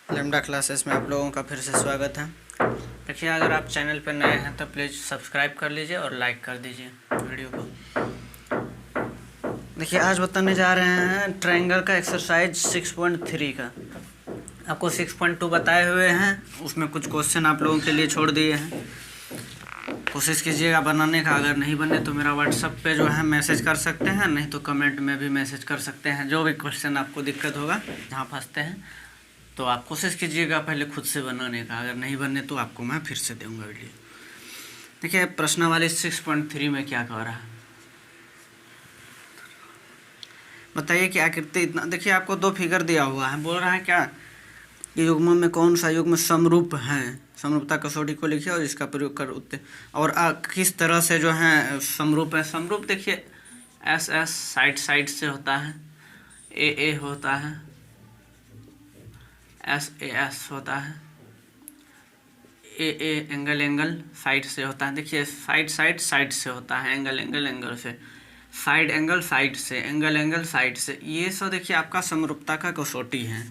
Lambda classes में आप लोगों का फिर से स्वागत है। देखिए, अगर आप चैनल पर नए हैं तो प्लीज़ सब्सक्राइब कर लीजिए और लाइक कर दीजिए वीडियो को। देखिए, आज बताने जा रहे हैं ट्रायंगल का एक्सरसाइज 6.3 का। आपको 6.2 बताए हुए हैं, उसमें कुछ क्वेश्चन आप लोगों के लिए छोड़ दिए हैं। कोशिश कीजिएगा बनाने का। अगर नहीं बने तो मेरा व्हाट्सएप पे जो है मैसेज कर सकते हैं, नहीं तो कमेंट में भी मैसेज कर सकते हैं। जो भी क्वेश्चन आपको दिक्कत होगा, जहाँ फंसते हैं, तो आप कोशिश कीजिएगा पहले खुद से बनाने का। अगर नहीं बने तो आपको मैं फिर से दूंगा वीडियो। देखिए, प्रश्नावली 6.3 में क्या कह रहा है, बताइए कि आकृति इतना। देखिए, आपको दो फिगर दिया हुआ है, बोल रहा है क्या कि युग्मों में कौन सा युग्म समरूप है। समरूपता कसौटी को लिखिए और इसका प्रयोग कर उत्तर। और किस तरह से जो है समरूप है। समरूप देखिए, एस एस साइड साइड से होता है, ए होता है, एस होता है, ए एंगल एंगल साइड से होता है। देखिए, साइड साइड साइड से होता है, एंगल एंगल एंगल से, साइड एंगल साइड से, एंगल एंगल साइड से। ये सब देखिए आपका समरूपता का कसौटी है।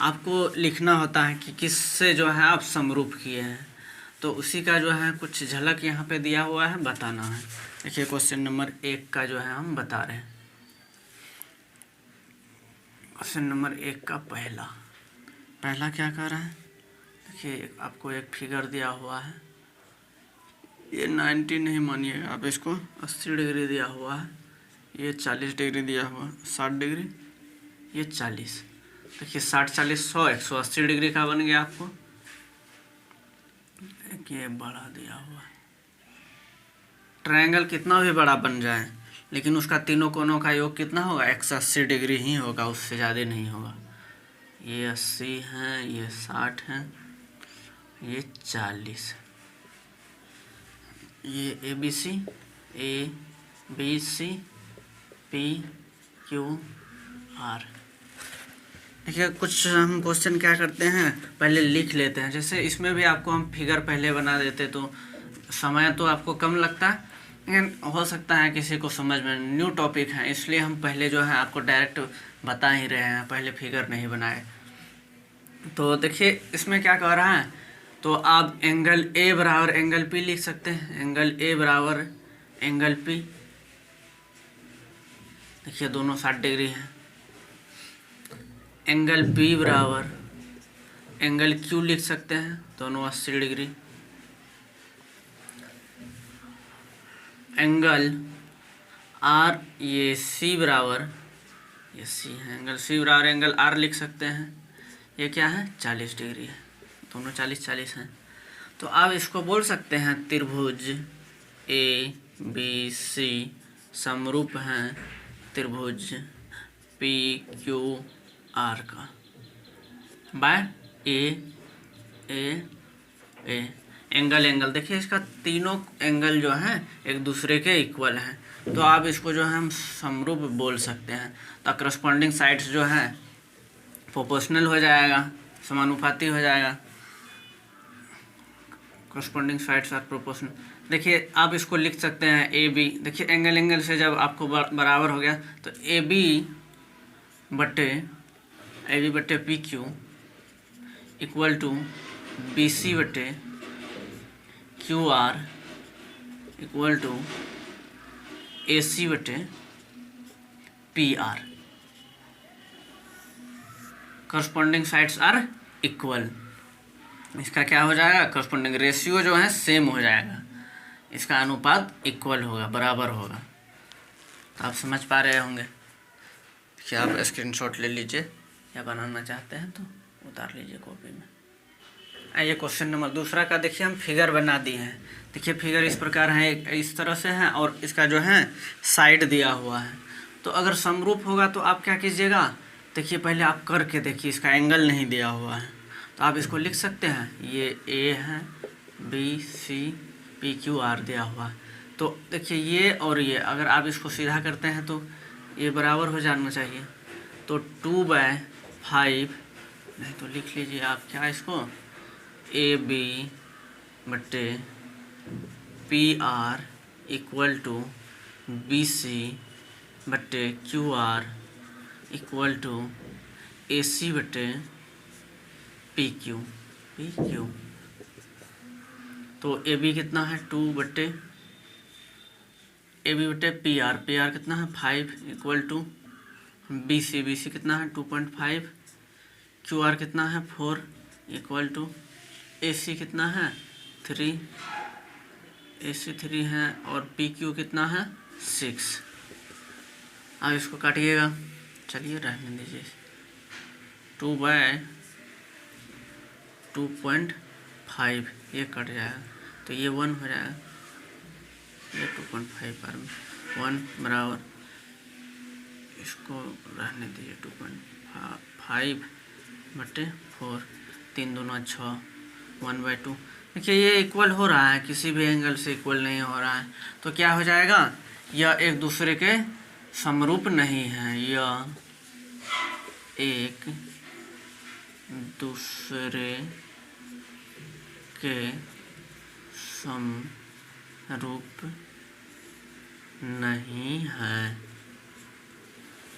आपको लिखना होता है कि किससे जो है आप समरूप किए हैं, तो उसी का जो है कुछ झलक यहाँ पे दिया हुआ है, बताना है। देखिए, क्वेश्चन नंबर 1 का जो है हम बता रहे हैं। क्वेश्चन नंबर 1 का पहला क्या कर रहा है। देखिए, आपको एक फिगर दिया हुआ है, ये 90 नहीं मानिएगा आप, इसको 80 डिग्री दिया हुआ है, ये 40 डिग्री दिया हुआ, 60 डिग्री, ये 40। देखिए, 60 40 100 180 डिग्री का बन गया आपको। ये बड़ा दिया हुआ है। ट्रायंगल कितना भी बड़ा बन जाए, लेकिन उसका तीनों कोनों का योग कितना होगा, 180 डिग्री ही होगा, उससे ज़्यादा नहीं होगा। ये 80 है, ये 60 है, ये 40। ये ABC PQR। देखिए, कुछ हम क्वेश्चन क्या करते हैं, पहले लिख लेते हैं। जैसे इसमें भी आपको हम फिगर पहले बना देते तो समय तो आपको कम लगता है, लेकिन हो सकता है किसी को समझ में। न्यू टॉपिक है, इसलिए हम पहले जो है आपको डायरेक्ट बता ही रहे हैं, पहले फिगर नहीं बनाए। तो देखिए, इसमें क्या कह रहा है, तो आप एंगल ए बराबर एंगल पी लिख सकते हैं। एंगल ए बराबर एंगल पी, देखिए दोनों 60 डिग्री हैं। एंगल बी बराबर एंगल क्यू लिख सकते हैं, दोनों 80 डिग्री। एंगल आर, ये सी बराबर, ये सी है, एंगल सी बराबर एंगल आर लिख सकते हैं। ये क्या है, 40 डिग्री है, दोनों 40 40 हैं। तो आप इसको बोल सकते हैं त्रिभुज ABC समरूप हैं त्रिभुज PQR का बाय ए एंगल एंगल। देखिए, इसका तीनों एंगल जो हैं एक दूसरे के इक्वल हैं, तो आप इसको जो है हम समरूप बोल सकते हैं। तो करस्पॉन्डिंग साइड्स जो हैं प्रोपोर्शनल हो जाएगा, समानुपाती हो जाएगा। Corresponding sides are proportional. देखिए, आप इसको लिख सकते हैं AB। देखिए, एंगल एंगल से जब आपको बराबर हो गया तो AB बटे PQ इक्वल टू BC बटे QR इक्वल टू AC बटे PR। Corresponding sides are equal. इसका क्या हो जाएगा, करस्पॉन्डिंग रेशियो जो है सेम हो जाएगा, इसका अनुपात इक्वल होगा, बराबर होगा। तो आप समझ पा रहे होंगे। क्या आप स्क्रीनशॉट ले लीजिए, या बनाना चाहते हैं तो उतार लीजिए कॉपी में। आइए, क्वेश्चन नंबर 2 का देखिए, हम फिगर बना दिए हैं। देखिए, फिगर इस प्रकार है, इस तरह से है, और इसका जो है साइड दिया हुआ है। तो अगर समरूप होगा तो आप क्या कीजिएगा, देखिए पहले आप करके देखिए, इसका एंगल नहीं दिया हुआ है, तो आप इसको लिख सकते हैं। ये A है, BC PQR दिया हुआ है। तो देखिए, ये और ये अगर आप इसको सीधा करते हैं तो ये बराबर हो जाना चाहिए। तो 2/5, नहीं तो लिख लीजिए आप क्या इसको, AB बटे PR इक्वल टू BC बटे QR इक्वल टू AC बटे पी क्यू, पी क्यू। तो ए बी कितना है 2/, ए बी बटे पी आर, पी आर कितना है 5 equal to B C, B C कितना है 2.5, क्यू आर कितना है 4 इक्वल टू ए सी कितना है 3, ए सी 3 है, और पी क्यू कितना है 6। अब इसको काटिएगा, चलिए रहने दीजिए, 2/2.5 ये कट जाएगा, तो ये 1 हो जाएगा, ये 2.5 पर 1 बराबर, इसको रहने दीजिए 2.5/4, 3 दूना 6, 1/2। देखिए ये इक्वल हो रहा है, किसी भी एंगल से इक्वल नहीं हो रहा है, तो क्या हो जाएगा, यह एक दूसरे के समरूप नहीं है, यह एक दूसरे के समरूप नहीं है,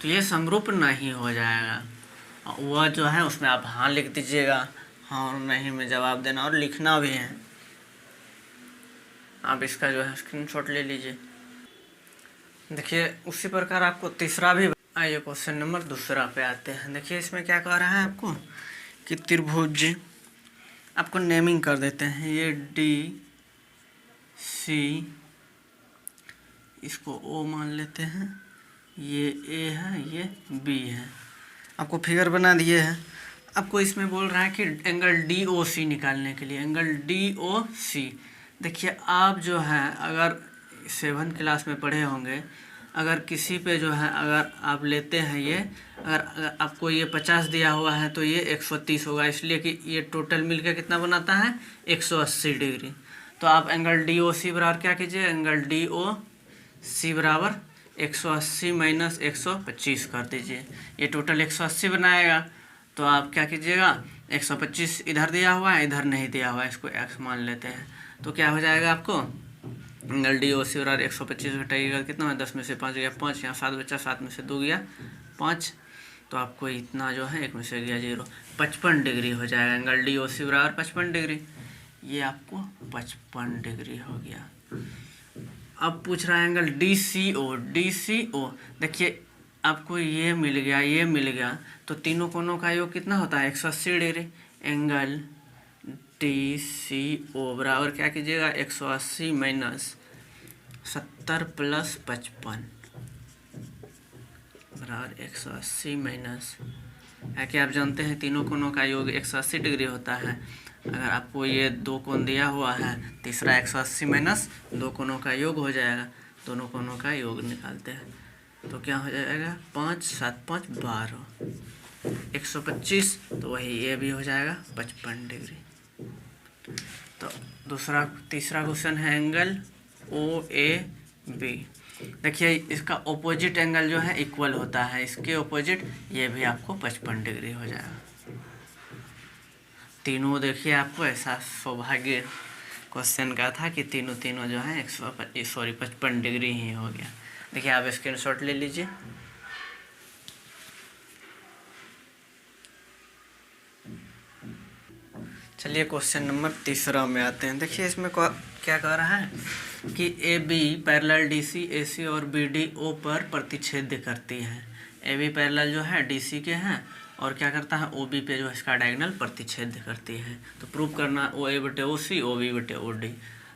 तो ये समरूप नहीं हो जाएगा। वह जो है उसमें आप हाँ लिख दीजिएगा, हाँ और नहीं में जवाब देना, और लिखना भी है। आप इसका जो है स्क्रीनशॉट ले लीजिए। देखिए उसी प्रकार आपको तीसरा भी, आइए क्वेश्चन नंबर दूसरा पे आते हैं। देखिए इसमें क्या कह रहा है आपको कि त्रिभुज, आपको नेमिंग कर देते हैं, ये डी सी, इसको ओ मान लेते हैं, ये ए है, ये बी है, आपको फिगर बना दिए हैं। आपको इसमें बोल रहा है कि एंगल डी ओ सी निकालने के लिए, एंगल डी ओ सी। देखिए आप जो है अगर 7th क्लास में पढ़े होंगे, अगर किसी पे जो है अगर आप लेते हैं ये, अगर आपको ये 50 दिया हुआ है तो ये 130 होगा, इसलिए कि ये टोटल मिलकर कितना बनाता है 180 डिग्री। तो आप एंगल डी ओ सी बराबर क्या कीजिए, एंगल डी ओ सी बराबर 180 माइनस 125 कर दीजिए, ये टोटल 180 बनाएगा। तो आप क्या कीजिएगा, 125 इधर दिया हुआ है, इधर नहीं दिया हुआ है, इसको x मान लेते हैं, तो क्या हो जाएगा आपको, एंगल डी ओ सी बराबर 125 घटाइएगा कितना है, 10 में से 5 गया 5, यहाँ 7 बचा, 7 में से 2 गया 5, तो आपको इतना जो है 1 में से गया 0, 55 डिग्री हो जाएगा। एंगल डी ओ सी बराबर 55 डिग्री, ये आपको 55 डिग्री हो गया। अब पूछ रहा है एंगल डी सी ओ, डी सी ओ, देखिए आपको ये मिल गया, ये मिल गया, तो तीनों कोनों का योग कितना होता है 180 डिग्री। एंगल डी सी ओ बराबर क्या कीजिएगा, 180 माइनस 70 प्लस 55 बराबर 180 माइनस, है कि आप जानते हैं तीनों कोनों का योग 180 डिग्री होता है। अगर आपको ये 2 कोण दिया हुआ है, तीसरा 180 माइनस 2 कोनों का योग हो जाएगा, दोनों कोनों का योग निकालते हैं, तो क्या हो जाएगा 5 7 5 12, 125, तो वही ये भी हो जाएगा 55 डिग्री। तो तीसरा क्वेश्चन है एंगल ओ ए बी। देखिए इसका ऑपोजिट एंगल जो है इक्वल होता है, इसके ऑपोजिट ये भी आपको 55 डिग्री हो जाएगा। तीनों देखिए आपको ऐसा सौभाग्य क्वेश्चन का था कि तीनों जो है 55 डिग्री ही हो गया। देखिए आप स्क्रीनशॉट ले लीजिए। चलिए क्वेश्चन नंबर तीसरा में आते हैं। देखिए इसमें क्या कह रहा है कि A B parallel D C, A C और बी डी ओ पर प्रतिच्छेद करती है। ए बी पैरेलल जो है डी सी के हैं, और क्या करता है ओ बी पे जो है इसका डायगोनल प्रतिच्छेद करती है। तो प्रूव करना ओ ए बटे ओ सी, ओ बी बटे ओ डी।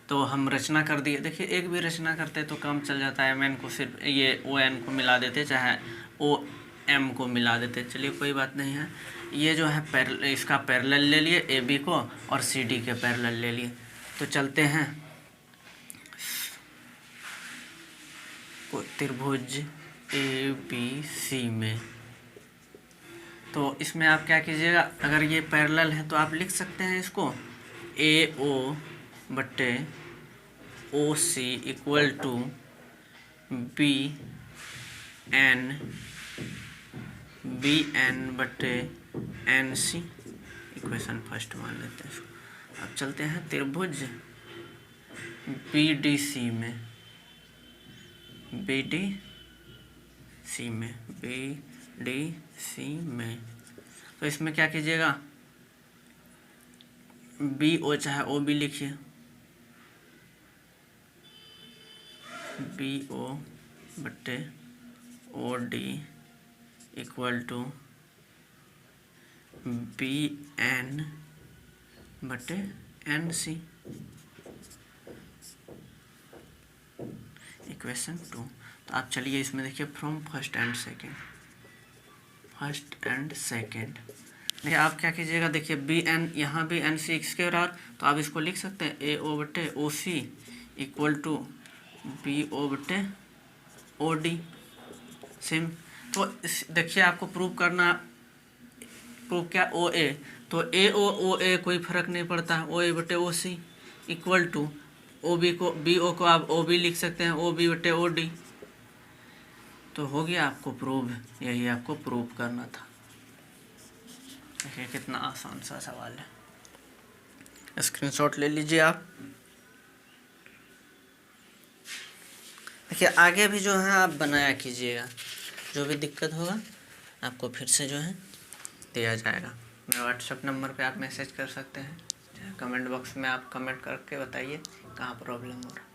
तो हम रचना कर दिए। देखिए एक भी रचना करते तो काम चल जाता है, एम एन को सिर्फ ये ओ एन को मिला देते, चाहे ओ एम को मिला देते, चलिए कोई बात नहीं है। ये जो है इसका पैरेलल ले लिए ए बी को, और सी डी के पैरेलल ले लिए। तो चलते हैं त्रिभुज ए बी सी में। तो इसमें आप क्या कीजिएगा, अगर ये पैरेलल है तो आप लिख सकते हैं इसको ए ओ बटे ओ सी इक्वल टू बी एन बटे एन सी, इक्वेशन फर्स्ट मान लेते हैं इसको। अब चलते हैं त्रिभुज बी डी सी में, बी डी सी में, बी डी सी में। तो इसमें क्या कीजिएगा, बी ओ चाहे ओ बी लिखिए, बी ओ बट्टे O D equal to B N बटे एन सी, इक्वेशन 2। तो आप चलिए इसमें देखिए फ्रॉम फर्स्ट एंड सेकेंड देखिए आप क्या कीजिएगा, देखिए बी एन, यहाँ भी एन सी इसके बराबर, तो आप इसको लिख सकते हैं ए ओ बटे ओ सी इक्वल टू बी ओ बटे ओ डी सेम। तो देखिए आपको प्रूव करना, प्रूव क्या, ओ ए, तो ओ ए कोई फर्क नहीं पड़ता है, ओ ए बटे ओ सी इक्वल टू ओ बी को, बी ओ को आप ओ बी लिख सकते हैं, ओ बी बटे ओ डी। तो हो गया आपको प्रूव, यही आपको प्रूव करना था। देखिए कितना आसान सा सवाल है, स्क्रीनशॉट ले लीजिए आप। देखिए आगे भी जो है आप बनाया कीजिएगा, जो भी दिक्कत होगा आपको फिर से जो है दिया जाएगा। मेरे व्हाट्सएप नंबर पे आप मैसेज कर सकते हैं, कमेंट बॉक्स में आप कमेंट करके बताइए कहाँ प्रॉब्लम हो रहा है।